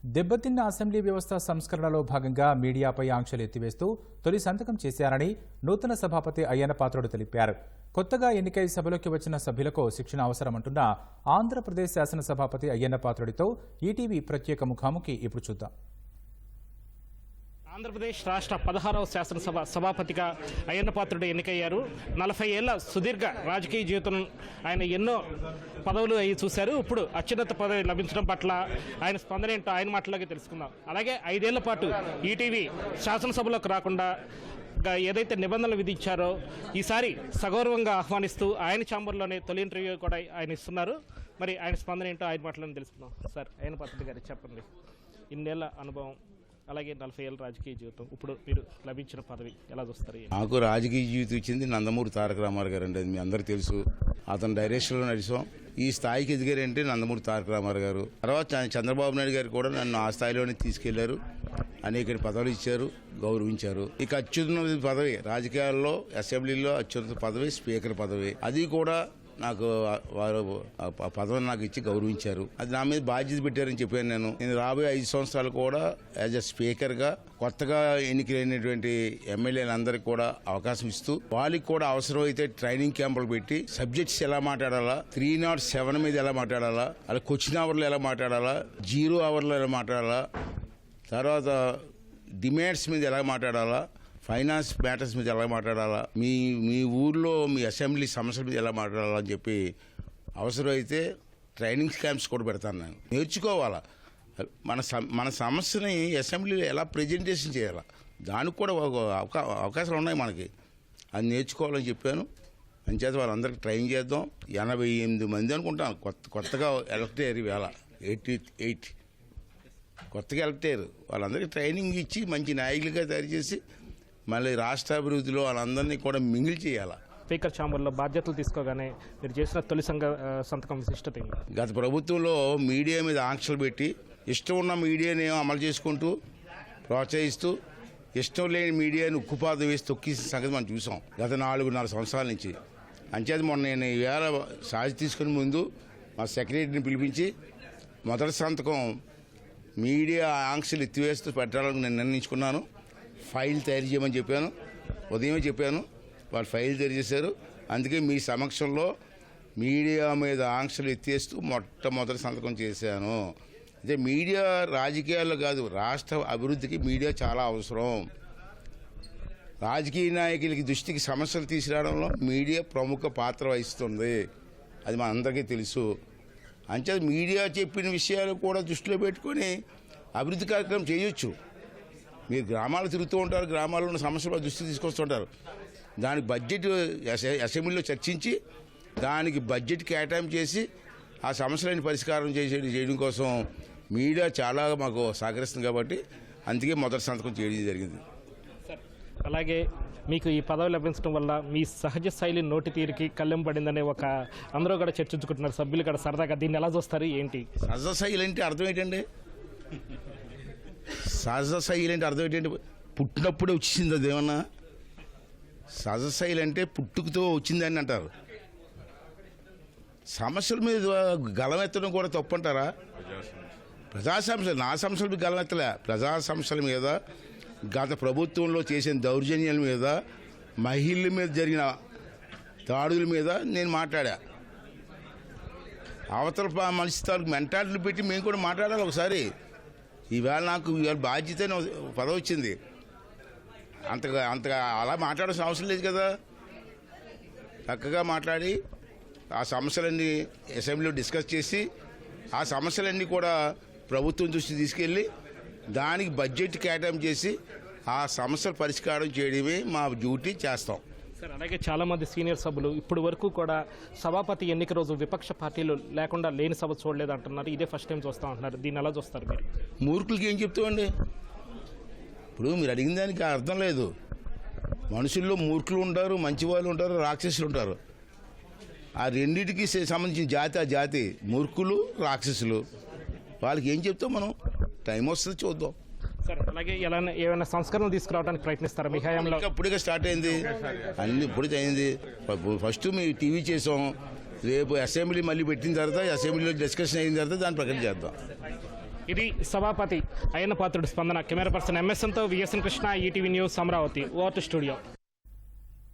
దెబ్బతిన్న అసెంబ్లీ వ్యవస్థ సంస్కరణలో భాగంగా మీడియాపై ఆంక్షలు ఎత్తివేస్తూ తొలి సంతకం చేశారని నూతన సభాపతి అయ్యన్న పాత్రుడు తెలిపారు. కొత్తగా ఎన్నికై సభలోకి వచ్చిన సభ్యులకు శిక్షణ అవసరమంటున్న ఆంధ్రప్రదేశ్ శాసనసభాపతి అయ్యన్న పాత్రుడితో ఈటీవీ ప్రత్యేక ముఖాముఖి ఇప్పుడు చూద్దాం. ఆంధ్రప్రదేశ్ రాష్ట్ర 16వ శాసనసభ సభాపతిగా అయ్యన్న పాత్రుడు ఎన్నికయ్యారు. 40 ఏళ్ల సుదీర్ఘ రాజకీయ జీవితం ఆయన ఎన్నో పదవులు అయ్యి చూశారు. ఇప్పుడు అత్యున్నత పదవి లభించడం పట్ల ఆయన స్పందన ఏంటో ఆయన మాటలోకి తెలుసుకుందాం. అలాగే 5 ఏళ్ల పాటు ఈటీవీ శాసనసభలోకి రాకుండా ఏదైతే నిబంధనలు విధించారో ఈసారి సగౌరవంగా ఆహ్వానిస్తూ ఆయన ఛాంబర్లోనే తొలి ఇంటర్వ్యూ కూడా ఆయన ఇస్తున్నారు. మరి ఆయన స్పందన ఏంటో ఆయన మాటలను తెలుసుకుందాం. సార్, అయ్యన్న పాత్రుడు గారు చెప్పండి, ఇన్నేళ్ల అనుభవం అలాగే 40 ఏళ్ళ రాజకీయ జీవితం, ఇప్పుడు మీరు లభించిన పదవి ఎలా చూస్తారు? నాకు రాజకీయ జీవితం ఇచ్చింది నందమూరి తారక రామారావు గారు అండి. అది మీ అందరికీ తెలుసు. అతని డైరెక్షన్లో నడిచాం. ఈ స్థాయికి ఎదిగారంటే నందమూరి తారక రామారావు గారు. తర్వాత చంద్రబాబు నాయుడు గారు కూడా నన్ను ఆ స్థాయిలోనే తీసుకెళ్లారు. అనేక పదవులు ఇచ్చారు, గౌరవించారు. ఇక అత్యున్నత పదవి రాజకీయాల్లో అసెంబ్లీలో అత్యున్నత పదవి స్పీకర్ పదవి. అది కూడా నాకు వారు పదవిని నాకు ఇచ్చి గౌరవించారు. అది నా మీద బాధ్యత పెట్టారని చెప్పాను. నేను రాబోయే 5 సంవత్సరాలు కూడా యాజ్ ఎ స్పీకర్గా కొత్తగా ఎన్నికలైనటువంటి ఎమ్మెల్యేలందరికీ కూడా అవకాశం ఇస్తూ వాళ్ళకి కూడా అవసరమైతే ట్రైనింగ్ క్యాంపులు పెట్టి సబ్జెక్ట్స్ ఎలా మాట్లాడాలా, 307 మీద ఎలా మాట్లాడాలా, అలా క్వశ్చన్ అవర్లో ఎలా మాట్లాడాలా, 0 అవర్లో ఎలా మాట్లాడాలా, తర్వాత డిమాండ్స్ మీద ఎలా మాట్లాడాలా, ఫైనాన్స్ మ్యాటర్స్ మీద ఎలా మాట్లాడాలా, మీ ఊర్లో మీ అసెంబ్లీ సమస్యల మీద ఎలా మాట్లాడాలా అని చెప్పి అవసరమైతే ట్రైనింగ్ క్యాంప్స్ కూడా పెడతాను. నేను నేర్చుకోవాలా, మన సమస్యని అసెంబ్లీలో ఎలా ప్రజెంటేషన్ చేయాలా, దానికి కూడా అవకాశాలు ఉన్నాయి మనకి. అది నేర్చుకోవాలని చెప్పాను. అంచేత వాళ్ళందరికీ ట్రైన్ చేద్దాం. 88 మంది అనుకుంటాను కొత్తగా ఎలక్ట్ అయ్యారు. వేళ 88 కొత్తగా ఎలక్ట్ అయ్యారు. వాళ్ళందరికీ ట్రైనింగ్ ఇచ్చి మంచి నాయకులుగా తయారు చేసి మళ్ళీ రాష్ట్ర అభివృద్ధిలో వాళ్ళందరినీ కూడా మింగిల్ చేయాలా. స్పీకర్ ఛాంబర్లో బాధ్యతలు తీసుకోగానే మీరు చేసిన తొలి సంతకం విశిష్టత. గత ప్రభుత్వంలో మీడియా మీద ఆంక్షలు పెట్టి ఇష్టం ఉన్న మీడియాని అమలు చేసుకుంటూ ప్రోత్సహిస్తూ ఇష్టం లేని మీడియాని ఉక్కుపాదం వేసి తొక్కేసిన సంగతి మనం చూసాం గత 4.5 సంవత్సరాల నుంచి. అంచేది మొన్న నేను ఈవేళ సాధి తీసుకునే ముందు మా సెక్రటరీని పిలిపించి మొదటి సంతకం మీడియా ఆంక్షలు ఎత్తివేస్తూ పెట్టాలని నేను నిర్ణయించుకున్నాను. ఫైల్ తయారు చేయమని చెప్పాను. ఉదయమే చెప్పాను. వాళ్ళు ఫైల్ తయారు చేశారు. అందుకే మీ సమక్షంలో మీడియా మీద ఆంక్షలు ఎత్తేస్తూ మొట్టమొదటి సంతకం చేశాను. అంటే మీడియా రాజకీయాల్లో కాదు, రాష్ట్ర అభివృద్ధికి మీడియా చాలా అవసరం. రాజకీయ నాయకులకి దృష్టికి సమస్యలు తీసుకురావడంలో మీడియా ప్రముఖ పాత్ర వహిస్తుంది. అది మన అందరికీ తెలుసు. అంతే మీడియా చెప్పిన విషయాలు కూడా దృష్టిలో పెట్టుకొని అభివృద్ధి కార్యక్రమం చేయొచ్చు. మీరు గ్రామాలు తిరుగుతూ ఉంటారు, గ్రామాల్లో ఉన్న సమస్యలు దృష్టి తీసుకొస్తుంటారు. దానికి బడ్జెట్ అసెంబ్లీలో చర్చించి దానికి బడ్జెట్ కేటాయింపు చేసి ఆ సమస్యలని పరిష్కారం చేయడం కోసం మీడియా చాలా మాకు సహకరిస్తుంది. కాబట్టి అందుకే మొదటి సంతకం చేయడం జరిగింది. అలాగే మీకు ఈ పదవి లభించడం వల్ల మీ సహజ శైలి నోటి తీరికి కళ్ళెం పడిందనే ఒక అందరూ కూడా చర్చించుకుంటున్నారు సభ్యులు కూడా. సరదాగా దీన్ని ఎలా చూస్తారు ఏంటి? సహజ శైలి అంటే అర్థం ఏంటండి? సహజ శైలి అంటే అర్థం ఏంటంటే పుట్టినప్పుడే వచ్చింది. అదేమన్నా సహజ శైలి అంటే పుట్టుకతో వచ్చిందని అంటారు. సమస్యల మీద గలమెత్తడం కూడా తప్పు అంటారా? ప్రజా సమస్యలు, నా సమస్యల మీద గలమెత్తలే. ప్రజా సమస్యల మీద, గత ప్రభుత్వంలో చేసిన దౌర్జన్యాల మీద, మహిళల మీద జరిగిన దాడుల మీద నేను మాట్లాడా. అవతల మనిషి తాలూకు మెంటాలిటీ పెట్టి మేము కూడా మాట్లాడాలి ఒకసారి. ఈవేళ నాకు బాధ్యత పదవి వచ్చింది. అంతగా అలా మాట్లాడాల్సిన అవసరం లేదు కదా. చక్కగా మాట్లాడి ఆ సమస్యలన్నీ అసెంబ్లీలో డిస్కస్ చేసి ఆ సమస్యలన్నీ కూడా ప్రభుత్వం దృష్టి తీసుకెళ్ళి దానికి బడ్జెట్ కేటాయింపు చేసి ఆ సమస్యల పరిష్కారం చేయడమే మా డ్యూటీ చేస్తాం. సార్, అలాగే చాలామంది సీనియర్ సభ్యులు ఇప్పటి వరకు కూడా సభాపతి ఎన్నిక రోజు విపక్ష పార్టీలు లేకుండా లేని సభ చూడలేదు అంటున్నారు. ఇదే ఫస్ట్ టైం చూస్తాం అంటున్నారు. దీన్ని ఎలా చూస్తారు మీరు? మూర్ఖులకి ఏం చెప్తామండి? ఇప్పుడు మీరు అడిగిన దానికి అర్థం లేదు. మనుషుల్లో మూర్ఖులు ఉంటారు, మంచి వాళ్ళు ఉంటారు, రాక్షసులు ఉంటారు. ఆ రెండింటికి సంబంధించిన జాతి ఆ జాతి. మూర్ఖులు, రాక్షసులు. వాళ్ళకి ఏం చెప్తాం మనం? టైం వస్తుంది, చూద్దాం. సార్, అలాగే ఏమైనా సంస్కరణలు తీసుకురావడానికి ప్రయత్నిస్తారా మీ హయాంలో? ఇప్పుడే స్టార్ట్ అయింది, అన్ని ఇప్పుడే అయింది. ఫస్ట్ మీ టీవీ చేసాం, రేపు అసెంబ్లీ మళ్ళీ పెట్టిన తర్వాత అసెంబ్లీలో డిస్కషన్ అయిన తర్వాత దాన్ని ప్రకటన చేద్దాం. ఇది సభాపతి అయ్యన్న పాత్రుడి స్పందన. కెమెరా పర్సన్ ఎంఎస్ఎన్తో VSN Krishna, ETV news, Amaravati. Over to studio.